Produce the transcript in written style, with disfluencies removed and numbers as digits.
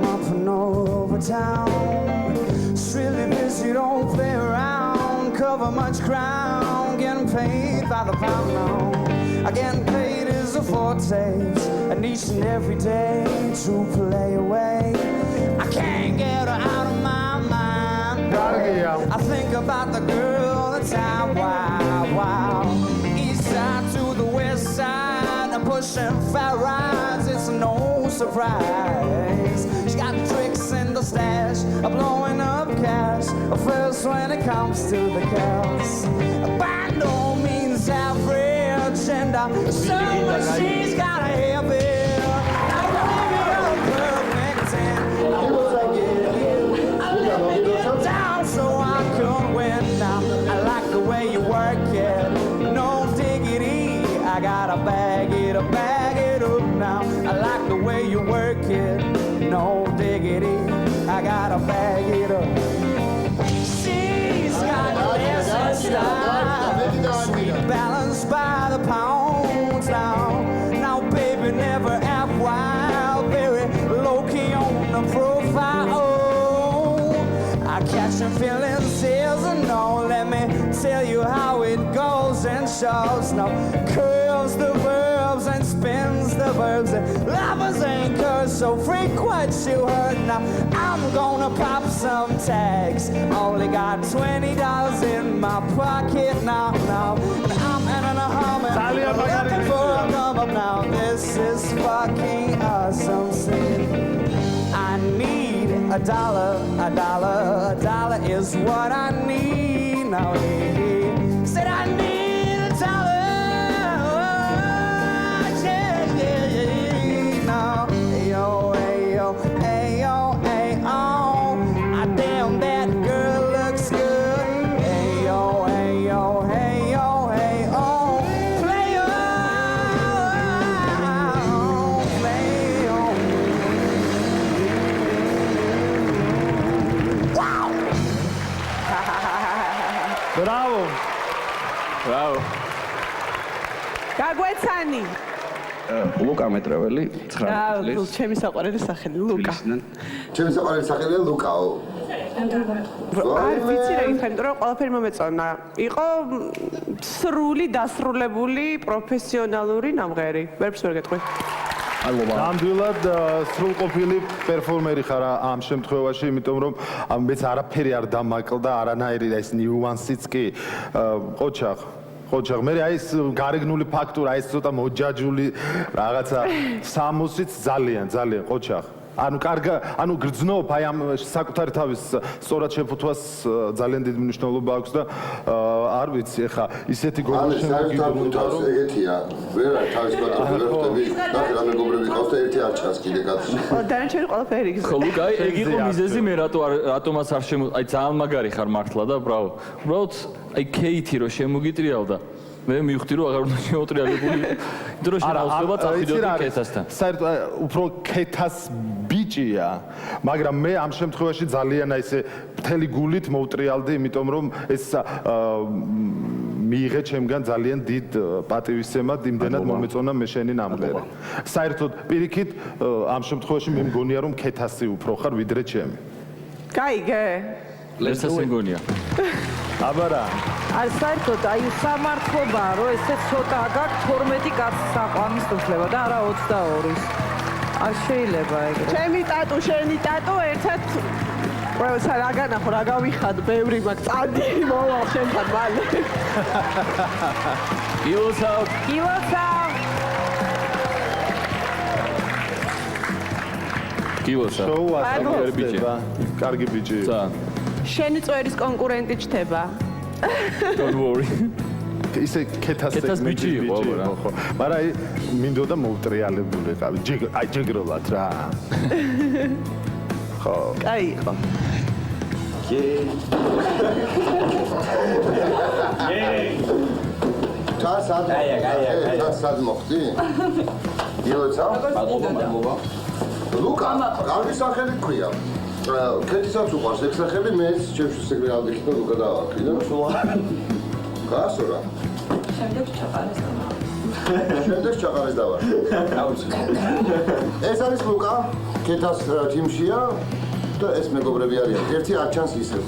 I'm up and over town. It's really busy, don't play around. Cover much ground, getting paid by the pound now. Getting paid is a forte, and each and every day to play away. I can't get her out of my mind. I think about the girl all the time. Wow. East side to the west side, I'm pushing fat rides. It's no surprise. She got tricks in the stash, blowing up cash. First when it comes to the cows, by no means average, and so much she's got a hair bill. I really got a perfect 10. I wanna get it down so I can win now. I like the way you work it, no diggity. I gotta bag it up now. I like the way you work it, no diggity. I gotta bag it up. She's got lesson style, sweet balance by the pounds now. Now baby never act wild, very low-key on the profile. Oh, I catch her feeling sales and no, let me tell you how it goes and shows. No, curves the verbs and spins the verbs, and lovers ain't cursed so frequent you heard. Now I'm gonna pop some tags, only got $20 in my pocket now. And I'm in a humming, looking for a come up now. This is fucking awesome. See, I need a dollar is what I need now. Said I need a dollar. Damn, that girl looks good. Hey yo, hey yo, hey yo, hey oh. Play on, play on. Wow! Bravo. გაგვეცანი. ლუკა მეტრეველი 19 წლის. ჩემი საყვარელი სახელი ლუკა. ჩემი საყვარელი სახელია ლუკაო. არ ვიცი რა იქნება, რომ ყველაფერი მომეწონა. იყო სრული, დასრულებული, პროფესიონალური ნამღერი. ვერც ვერ გეტყვი. ნამდვილად სრულყოფილი პერფორმერი ხარ ამ შემთხვევაში, იმიტომ რომ მეც არაფერი არ დამაკლდა, არანაირი ეს ნიუანსიც კი ოჩახ მე აი ეს გარეგნული ფაქტურა, ეს ცოტა მოჯაჯული რაღაცა სამოსიც ძალიან ოჩახ. ანუ კარგა, ანუ გრძნობ აი ამ საკუთარი თავის სწორად შეფუთვას ძალიან დიდი მნიშვნელობა აქვს და არ ვიცი, ეხა ისეთი გოგონა შემოგიბრუნდა რომ ეგეთია, ვერ არის თავის პატრონები, ნახე რა მეგობრები ყავს და ერთი არ ჩას კიდე კაცი. დანარჩენი ყველაფერი იგზავნა. ხო, ლუკა, ეგ იყო მიზეზი მე რატომაც არ აი ძალიან მაგარი ხარ მართლა და ბრავო. უბრალოდ აი კეითი რო შემოგიტრიალდა მე მივხვდი რომ აღარ უნდა შემოტრიალებული დროში დავსვება წახვიდოდი კეთასთან. საერთოდ უფრო კეთას ბიჭია, მაგრამ მე ამ შემთხვევაში ძალიან აი ესე მთელი გულით მოვტრიალდი, იმიტომ რომ ეს მიიღე ჩემგან ძალიან დიდ პატივისცემად, იმდენად მომეწონა მე შენი ნამღერი. საერთოდ პირიქით ამ შემთხვევაში მე მგონია რომ კეთასი უფრო ხარ ვიდრე ჩემი. გაიგე? ლესას მგონია. აბარა. არ საერთოდ აი სამართლობაა რომ ესე ცოტა გაქვს 12 კაცის საყვამის უფლება და არა 22-ის. არ შეიძლება ეგრე. ჩემი ტატუ, შენი ტატუ ერთად ყველასა რა განახო, რა გავიხად, ბევრი მაქვს წადი მოვალ შენთან მალე. იოსავ. კარგი ბიჭი. შენი წვერის კონკურენტი ჩდება. Don't worry. ისე კეთას ბიჭი იყო, ხო. მაგრამ აი მინდოდა მოვტრიალებულიყავი. აი ჯეგრულად რა. ხო. კაი იყო. თასად მოხდი? იოცა? მადლობა. ლუკა, კარგი სახელი ქვია. კეთისაც უყვარს ეგ სახელი, მეც ჩემს ეგრე ავდიხი და ლუკა დავაკი და სულ გასურა. შემდეგ ჩაყარეს. შემდეგ ჩაყარეს დავარ. ეს არის ლუკა, კეთას თიმშია და ეს მეგობრები არიან. ერთი არ ჩანს ისევ.